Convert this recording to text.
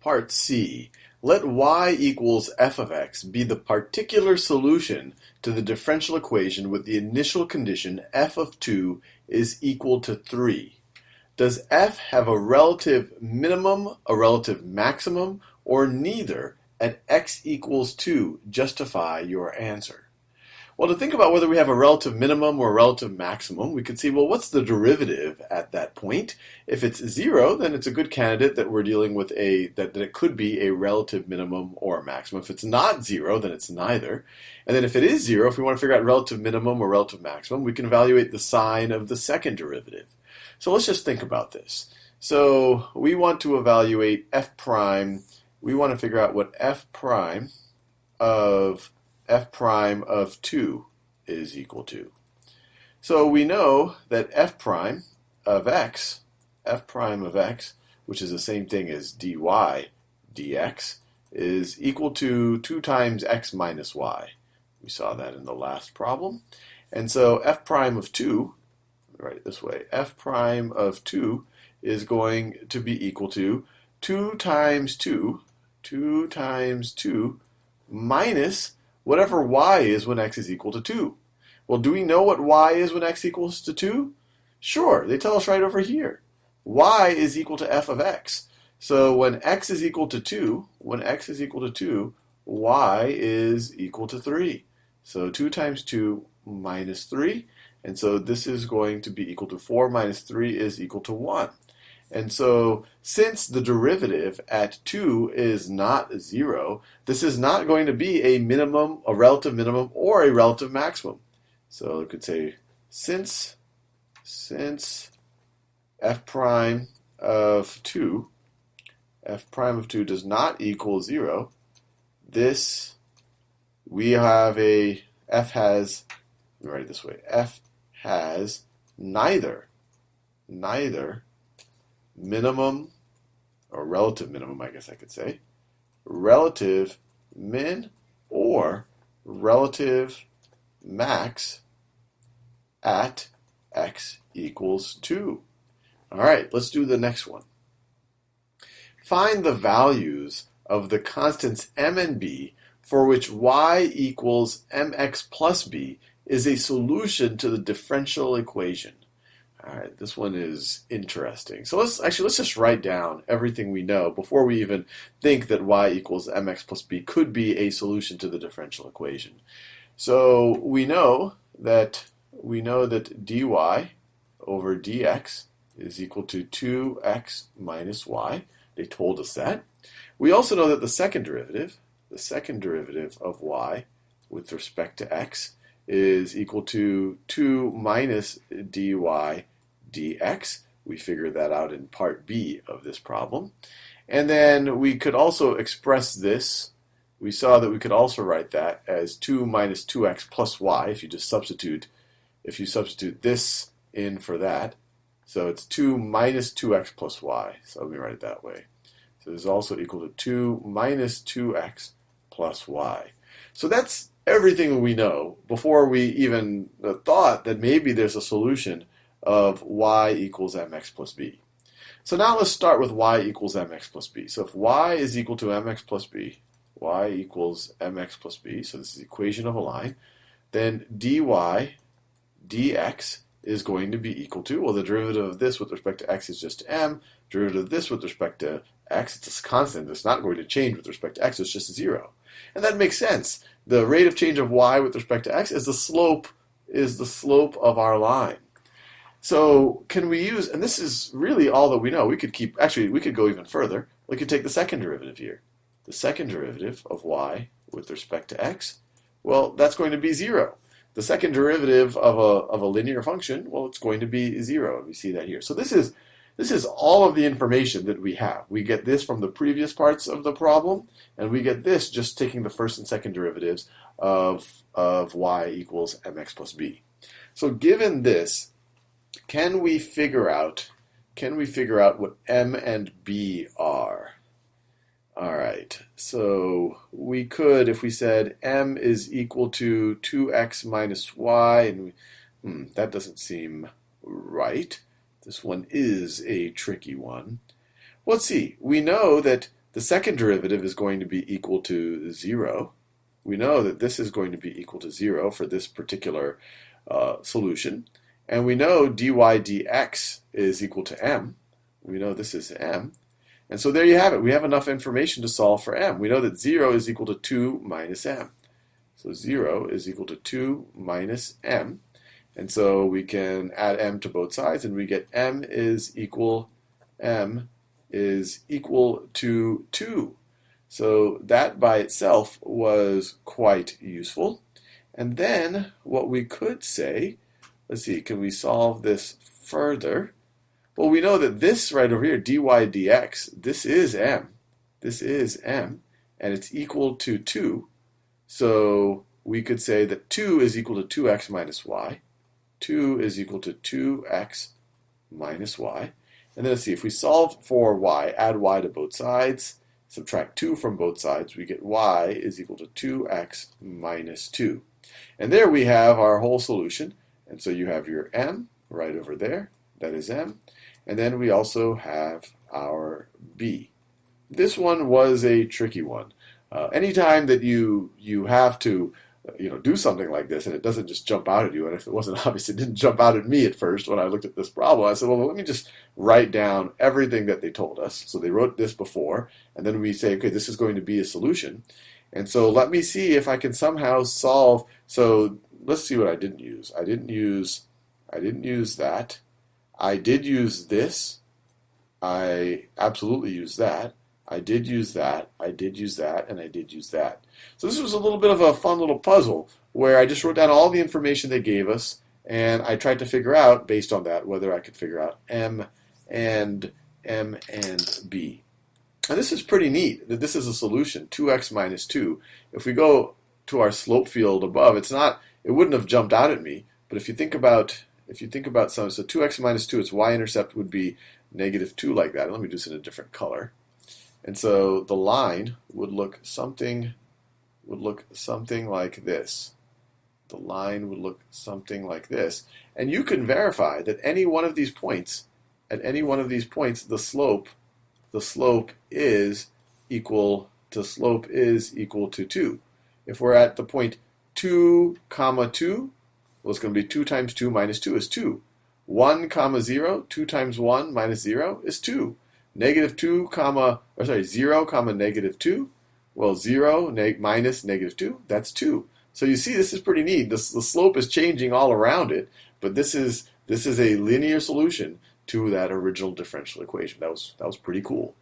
Part C. Let y equals f of x be the particular solution to the differential equation with the initial condition f of 2 is equal to 3. Does f have a relative minimum, a relative maximum, or neither at x equals 2? Justify your answer. Well, to think about whether we have a relative minimum or a relative maximum, we could see, well, what's the derivative at that point? If it's 0, then it's a good candidate that we're dealing with that it could be a relative minimum or a maximum. If it's not 0, then it's neither. And then if it is 0, if we want to figure out relative minimum or relative maximum, we can evaluate the sign of the second derivative. So let's just think about this. So we want to evaluate f prime. We want to figure out what f prime of 2 is equal to. So we know that f prime of x, which is the same thing as dy dx, is equal to 2 times x minus y. We saw that in the last problem. And so f prime of 2, write it this way, f prime of 2 is going to be equal to 2 times 2 minus whatever y is when x is equal to 2. Well, do we know what y is when x equals to 2? Sure, they tell us right over here. Y is equal to f of x. So when x is equal to 2, y is equal to 3. So 2 times 2 minus 3. And so this is going to be equal to 4 minus 3 is equal to 1. And so, since the derivative at 2 is not 0, this is not going to be a minimum, a relative minimum, or a relative maximum. So we could say, since f prime of 2 does not equal 0, this, we have a, f has, let me write it this way, f has neither minimum, or relative minimum, I guess I could say, relative min or relative max at x equals 2. All right, let's do the next one. Find the values of the constants m and b for which y equals mx plus b is a solution to the differential equation. All right, this one is interesting. So let's just write down everything we know before we even think that y equals mx plus b could be a solution to the differential equation. So we know that dy over dx is equal to 2x minus y. They told us that. We also know that the second derivative of y with respect to x is equal to 2 minus dy dx. We figured that out in part B of this problem. And then we could also express this. We saw that we could also write that as 2 minus 2x plus y if you substitute this in for that. So it's 2 minus 2x plus y. So let me write it that way. So this is also equal to 2 minus 2x plus y. So that's everything we know before we even thought that maybe there's a solution of y equals mx plus b. So now let's start with y equals mx plus b. So if y is equal to mx plus b, y equals mx plus b, so this is the equation of a line, then dy dx is going to be equal to, well, the derivative of this with respect to x is just m, derivative of this with respect to x, it's a constant, it's not going to change with respect to x, it's just 0. And that makes sense. The rate of change of y with respect to x is the slope of our line. So can we use, and this is really all that we know. We could go even further. We could take the second derivative here. The second derivative of y with respect to x, well, that's going to be 0. The second derivative of a linear function, well, it's going to be 0. We see that here. So this is all of the information that we have. We get this from the previous parts of the problem, and we get this just taking the first and second derivatives of y equals mx plus b. So given this, can we figure out what m and b are? All right, so we could, if we said m is equal to 2x minus y, and that doesn't seem right. This one is a tricky one. Let's see. We know that The second derivative is going to be equal to 0. We know that this is going to be equal to 0 for this particular solution. And we know dy dx is equal to m. We know this is m. And so there you have it. We have enough information to solve for m. We know that 0 is equal to 2 minus m. So 0 is equal to 2 minus m. And so we can add m to both sides, and we get m is equal to 2. So that by itself was quite useful. And then what we could say, let's see, can we solve this further? Well, we know that this right over here, dy dx, this is m. This is m, and it's equal to 2. So we could say that 2 is equal to 2x minus y. 2 is equal to 2x minus y. And then let's see, if we solve for y, add y to both sides, subtract 2 from both sides, we get y is equal to 2x minus 2. And there we have our whole solution. And so you have your m right over there, that is m. And then we also have our b. This one was a tricky one. Anytime that you have to do something like this and it doesn't just jump out at you, and if it wasn't obvious, it didn't jump out at me at first when I looked at this problem. I said, well, let me just write down everything that they told us. So they wrote this before, and then we say, okay, this is going to be a solution. And so let me see if I can somehow solve. So let's see what I didn't use. I didn't use that. I did use this. I absolutely used that. I did use that, I did use that, and I did use that. So this was a little bit of a fun little puzzle where I just wrote down all the information they gave us, and I tried to figure out, based on that, whether I could figure out m and b. And this is pretty neat, that this is a solution, 2x minus 2. If we go to our slope field above, it wouldn't have jumped out at me, but if you think about so 2x minus 2, its y-intercept would be negative 2 like that. Let me do this in a different color. And so the line would look something like this. The line would look something like this. And you can verify that at any one of these points, the slope is equal to 2. If we're at the point 2, 2, well, it's going to be 2 times 2 minus 2 is 2. 1, 0, 2 times 1 minus 0 is 2. 0, negative 2. Well, 0 minus negative 2, that's 2. So you see, this is pretty neat. The slope is changing all around it, but this is a linear solution to that original differential equation. That was pretty cool.